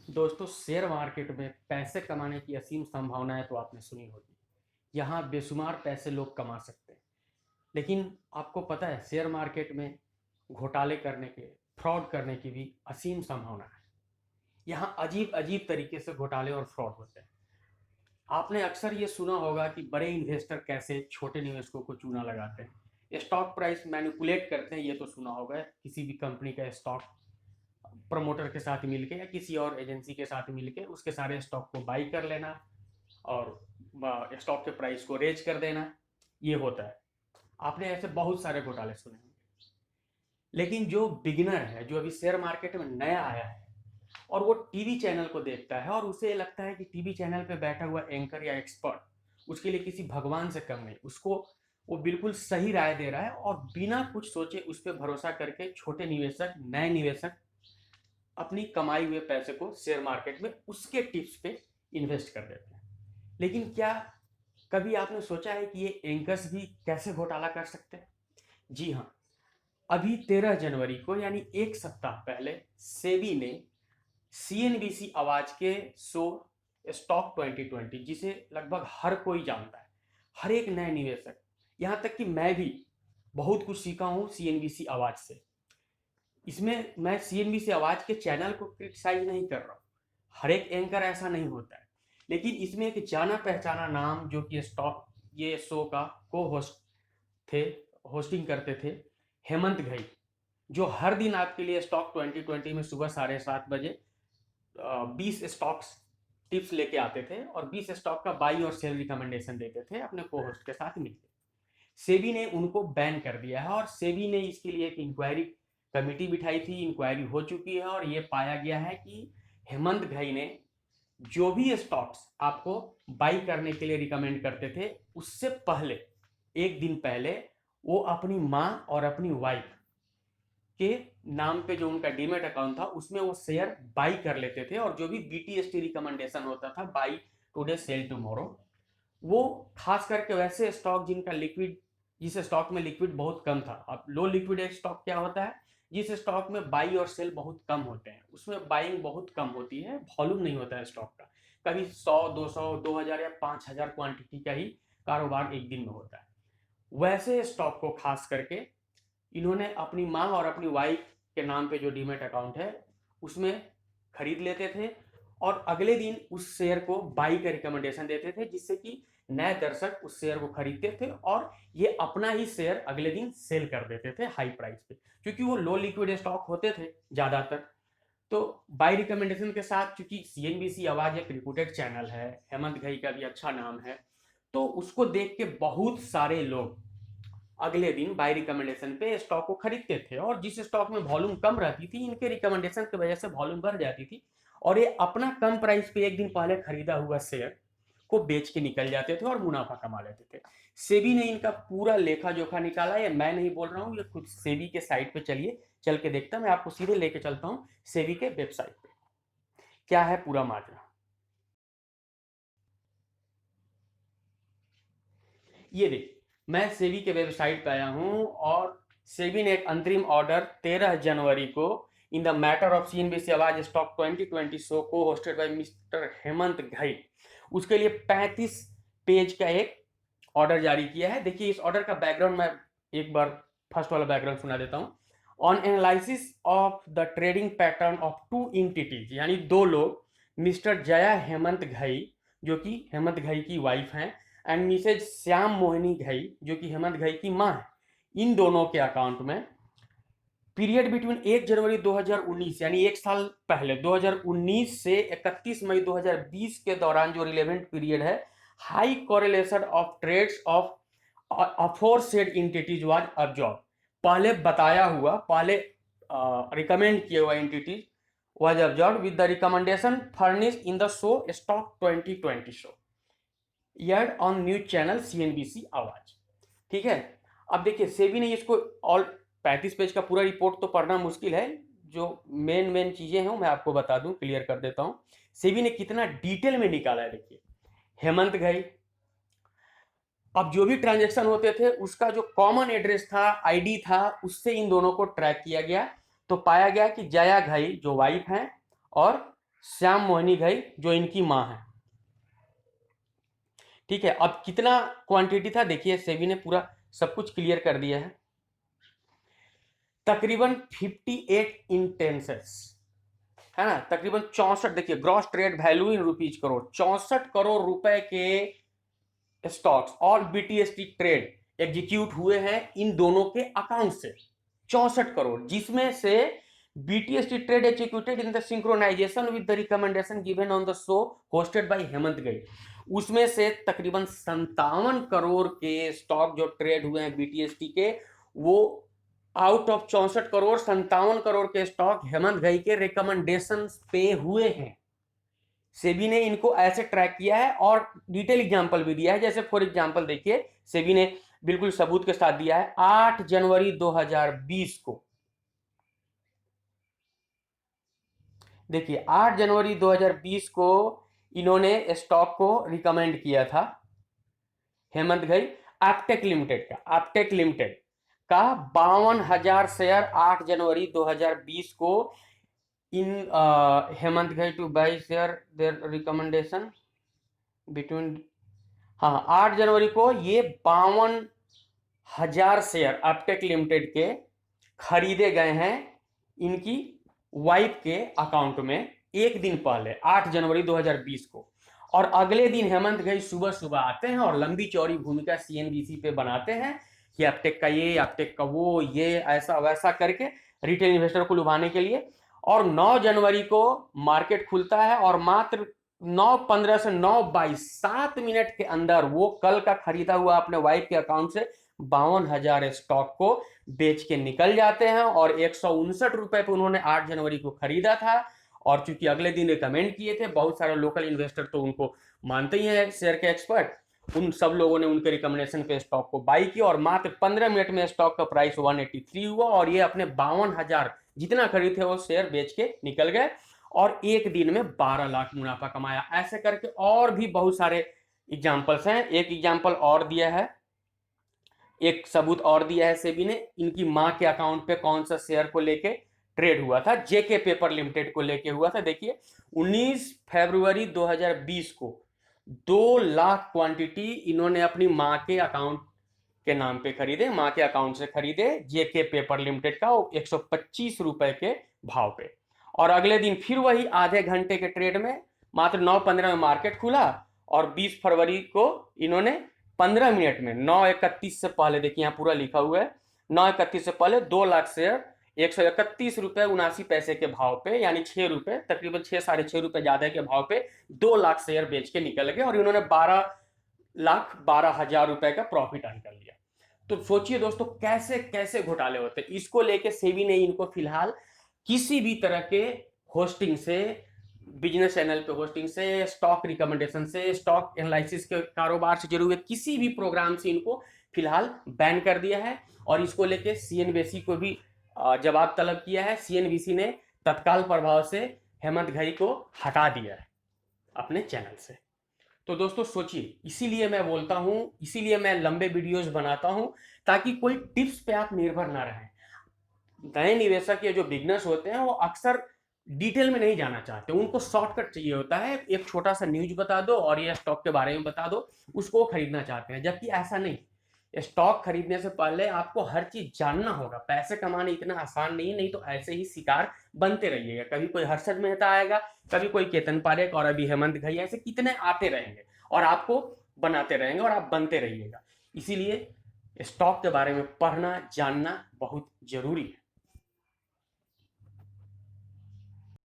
दोस्तों, share market में पैसे कमाने की असीम संभावनाएं तो आपने सुनी होगी। यहाँ बेशुमार पैसे लोग कमा सकते हैं। लेकिन आपको पता है, शेयर मार्केट में घोटाले करने के, फ्रॉड करने की भी असीम संभावना है। यहाँ अजीब अजीब तरीके से घोटाले और फ्रॉड होते हैं। आपने अक्सर ये सुना होगा कि बड़े इन्वेस्टर कैसे छोटे निवेशकों को चूना लगाते हैं, स्टॉक प्राइस मैनिपुलेट करते हैं। ये तो सुना होगा, किसी भी कंपनी का स्टॉक प्रमोटर के साथ मिलके या किसी और एजेंसी के साथ मिलके उसके सारे स्टॉक को बाई कर लेना और स्टॉक के प्राइस को रेज कर देना। ये होता है। आपने ऐसे बहुत सारे घोटाले सुने होंगे। लेकिन जो बिगिनर है, जो अभी शेयर मार्केट में नया आया है और वो टीवी चैनल को देखता है और उसे लगता है कि टीवी चैनल पे बैठा हुआ एंकर या एक्सपर्ट उसके लिए किसी भगवान से कम नहीं, उसको वो बिल्कुल सही राय दे रहा है, और बिना कुछ सोचे उस पर भरोसा करके छोटे निवेशक, नए निवेशक अपनी कमाई हुए पैसे को शेयर मार्केट में उसके टिप्स पे इन्वेस्ट कर देते हैं। लेकिन क्या कभी आपने सोचा है कि ये एंकर्स भी कैसे घोटाला कर सकते हैं? जी हाँ। अभी 13 जनवरी को, यानी एक सप्ताह पहले, सेबी ने सीएनबीसी आवाज के शो स्टॉक 2020, जिसे लगभग हर कोई जानता है, हर एक नए निवेशक, यहाँ तक कि मैं भी बहुत कुछ सीखा हूँ सीएनबीसी आवाज से। इसमें मैं सीएनबीसी आवाज के चैनल को क्रिटिसाइज नहीं कर रहा हूँ, हर एक एंकर ऐसा नहीं होता है। लेकिन इसमें एक जाना पहचाना नाम, जो कि स्टॉक ये शो का को होस्ट थे, होस्टिंग करते थे, हेमंत घई, जो हर दिन आपके लिए स्टॉक 2020 में सुबह 7:30 बजे 20 स्टॉक्स टिप्स लेके आते थे और 20 स्टॉक का बाई और सेल रिकमेंडेशन देते थे अपने को होस्ट के साथ मिलकर। सेबी ने उनको बैन कर दिया है और सेबी ने इसके लिए एक इंक्वायरी कमेटी बिठाई थी। इंक्वायरी हो चुकी है और ये पाया गया है कि हेमंत घई ने जो भी स्टॉक्स आपको बाई करने के लिए रिकमेंड करते थे, उससे पहले, एक दिन पहले, वो अपनी माँ और अपनी वाइफ के नाम पे जो उनका डीमेट अकाउंट था उसमें वो शेयर बाई कर लेते थे, और जो भी बीटीएसटी रिकमेंडेशन होता था, बाई टुडे सेल टुमारो, वो खास करके वैसे स्टॉक जिनका लिक्विड, जिस स्टॉक में लिक्विड बहुत कम था। अब लो लिक्विड स्टॉक क्या होता है? जिस स्टॉक में बाई और सेल बहुत कम होते हैं, उसमें बाइंग बहुत कम होती है, वॉल्यूम नहीं होता है स्टॉक का। कभी 100, 200, 2000 या 5000 क्वांटिटी का ही कारोबार एक दिन में होता है। वैसे स्टॉक को खास करके इन्होंने अपनी माँ और अपनी वाइफ के नाम पे जो डीमेट अकाउंट है उसमें खरीद लेते थे, और अगले दिन उस शेयर को बाई का रिकमेंडेशन देते थे, जिससे कि नए दर्शक उस शेयर को खरीदते थे और ये अपना ही शेयर अगले दिन सेल कर देते थे हाई प्राइस पे, क्योंकि वो लो लिक्विड स्टॉक होते थे ज्यादातर। तो बाई रिकमेंडेशन के साथ, चूंकि सीएनबीसी आवाज एक रिप्यूटेड चैनल है, हेमंत घई का भी अच्छा नाम है, तो उसको देख के बहुत सारे लोग अगले दिन बाय रिकमेंडेशन पे स्टॉक को खरीदते थे, और जिस स्टॉक में वॉल्यूम कम रहती थी, इनके रिकमेंडेशन की वजह से वॉल्यूम बढ़ जाती थी, और ये अपना कम प्राइस पे एक दिन पहले खरीदा हुआ शेयर को बेच के निकल जाते थे और मुनाफा कमा लेते थे। सेबी ने इनका पूरा लेखा जोखा निकाला। ये मैं नहीं बोल रहा हूँ, ये खुद सेबी के साइट पे चलिए, चल के देखता, मैं आपको सीधे लेके चलता हूँ सेबी के वेबसाइट पे, क्या है पूरा माजरा। ये देखिए, मैं सेबी के वेबसाइट पे आया हूँ, और सेबी ने एक अंतरिम ऑर्डर 13 जनवरी को in the matter of CNBC आवाज स्टॉक 2020 शो को hosted by mister Hemant Ghai, उसके लिए 35 पेज का एक ऑर्डर जारी किया है। देखिए, इस ऑर्डर का बैकग्राउंड मैं एक बार फर्स्ट वाला बैकग्राउंड सुना देता हूँ। On analysis of the trading pattern of two entities, यानी दो लोग, मिस्टर जया हेमंत घई, जो कि हेमंत घई की वाइफ हैं, एंड मिसेज श्याम मोहिनी घई, जो कि हेमंत घई की मां है, इन दोनों के अकाउंट में पीरियड बिटवीन 1 जनवरी 2019, यानी एक साल पहले 2019 से 31 मई 2020 के दौरान जो रिलेवेंट पीरियड है, high correlation of trades of aforesaid entities was observe. पहले बताया हुआ, पहले रिकमेंड किया हुआ entities was observe with the recommendation furnish in the show stock 2020 show aired on news channel CNBC Awaaz. ठीक है। अब देखिए, सेबी ने इसको ऑल 35 पेज का पूरा रिपोर्ट तो पढ़ना मुश्किल है, जो मेन मेन चीजें हैं मैं आपको बता दूं, क्लियर कर देता हूं। सेबी ने कितना डिटेल में निकाला है, देखिए। हेमंत घई, अब जो भी ट्रांजेक्शन होते थे उसका जो कॉमन एड्रेस था, आईडी था, उससे इन दोनों को ट्रैक किया गया, तो पाया गया कि जया घई जो वाइफ हैं और श्याम मोहिनी घई जो इनकी माँ है। ठीक है, अब कितना क्वांटिटी था देखिए, सेबी ने पूरा सब कुछ क्लियर कर दिया है। तकरीबन 58 इंटेंसेस है ना, तकरीबन 64, देखिए gross trade value in rupees crore, 64 crore रुपए के स्टॉक्स और बीटीएसटी ट्रेड एग्जीक्यूट हुए हैं इन दोनों के अकाउंट से, 64 करोड़, जिसमें से BTST trade executed in the synchronisation with the recommendation given on the show hosted by Hemant Ghai, उसमें से तकरीबन 57 करोड़ के स्टॉक जो ट्रेड हुए हैं बीटीएसटी के, वो आउट ऑफ 64 करोड़ 57 करोड़ के स्टॉक हेमंत गई के रिकमेंडेशन पे हुए हैं। सेबी ने इनको ऐसे ट्रैक किया है और डिटेल एग्जांपल भी दिया है। जैसे फॉर एग्जांपल देखिए, सेबी ने बिल्कुल सबूत के साथ दिया है 8 जनवरी 2020 को, देखिए 8 जनवरी 2020 को इन्होंने स्टॉक को रिकमेंड किया था हेमंत गई एप्टेक लिमिटेड का, एप्टेक लिमिटेड का 52,000 शेयर 8 जनवरी 2020 को इन हेमंत गई two by share their recommendation between, हाँ 8 जनवरी को ये 52,000 शेयर एप्टेक लिमिटेड के खरीदे गए हैं इनकी वाइफ के अकाउंट में एक दिन पहले 8 जनवरी 2020 को। और अगले दिन हेमंत गई सुबह सुबह आते हैं और लंबी चौड़ी भूमिका सीएनबीसी पे बनाते हैं कि एप्टेक का ये, एप्टेक का वो, ये ऐसा वैसा करके रिटेल इन्वेस्टर को लुभाने के लिए। और 9 जनवरी को मार्केट खुलता है और मात्र 9:15 से 9:22 7 मिनट के अंदर वो कल का खरीदा हुआ अपने वाइफ के अकाउंट से 52,000 स्टॉक को बेच के निकल जाते हैं। और 159 रुपए पे उन्होंने 8 जनवरी को खरीदा था और चूंकि अगले दिन रिकमेंड किए थे, बहुत सारे लोकल इन्वेस्टर तो उनको मानते ही हैं शेयर के एक्सपर्ट, उन सब लोगों ने उनके रिकमेंडेशन पे स्टॉक को बाई किया और मात्र 15 मिनट में स्टॉक का प्राइस 183 हुआ और ये अपने 52,000 जितना खरीदे वो शेयर बेच के निकल गए और एक दिन में 12 लाख मुनाफा कमाया। ऐसे करके और भी बहुत सारे एग्जाम्पल्स हैं। एक एग्जाम्पल और दिया है, एक सबूत और दिया है सेबी ने, इनकी मां के अकाउंट पे कौन सा शेयर को लेके ट्रेड हुआ था, जेके पेपर लिमिटेड को लेके हुआ था। देखिए 19 फरवरी 2020 को 2 लाख क्वांटिटी इन्होंने अपनी मां के अकाउंट के नाम पे खरीदे, मां के अकाउंट से खरीदे जेके पेपर लिमिटेड का 125 रुपए के भाव पे। और अगले दिन फिर वही आधे घंटे के ट्रेड में मात्र 9:15 में मार्केट खुला और 20 फरवरी को इन्होंने 15 मिनट में 9:31 से पहले, देखिए यहाँ पूरा लिखा हुआ है, 9:31 से पहले 2 लाख शेयर 131 रुपए 79 पैसे के भाव पे, यानी 6 रुपए, तकरीबन 6 साढ़े 6 रुपए ज्यादा के भाव पे 2 लाख शेयर बेच के निकल गए और इन्होंने 12,12,000 रुपए का प्रॉफिट अर्न कर लिया। तो सोचिए दोस्तों कैसे कैसे घोटाले होते हैं। इसको लेके सेबी ने इनको फिलहाल किसी भी तरह के होस्टिंग से, बिजनेस चैनल पे होस्टिंग से, स्टॉक रिकमेंडेशन से, स्टॉक एनालिसिस के कारोबार से जुड़े हुए किसी भी प्रोग्राम से इनको फिलहाल बैन कर दिया है। और इसको लेके सीएनबीसी को भी जवाब तलब किया है। सीएनबीसी ने तत्काल प्रभाव से हेमंत गई को हटा दिया है अपने चैनल से। तो दोस्तों सोचिए, इसीलिए मैं बोलता हूं, इसीलिए मैं लंबे वीडियोस बनाता हूं ताकि कोई टिप्स पे आप निर्भर ना रहें। नए निवेशक या जो बिगनर्स होते हैं वो अक्सर डिटेल में नहीं जाना चाहते, उनको शॉर्टकट चाहिए होता है, एक छोटा सा न्यूज बता दो और ये स्टॉक के बारे में बता दो, उसको खरीदना चाहते हैं। जबकि ऐसा नहीं, स्टॉक खरीदने से पहले आपको हर चीज जानना होगा। पैसे कमाने इतना आसान नहीं है, नहीं तो ऐसे ही शिकार बनते रहिएगा। कभी कोई हर्षद मेहता आएगा, कभी कोई केतन पारेख और अभी हेमंत घई, ऐसे कितने आते रहेंगे और आपको बनाते रहेंगे और आप बनते रहिएगा। इसीलिए स्टॉक के बारे में पढ़ना जानना बहुत जरूरी है।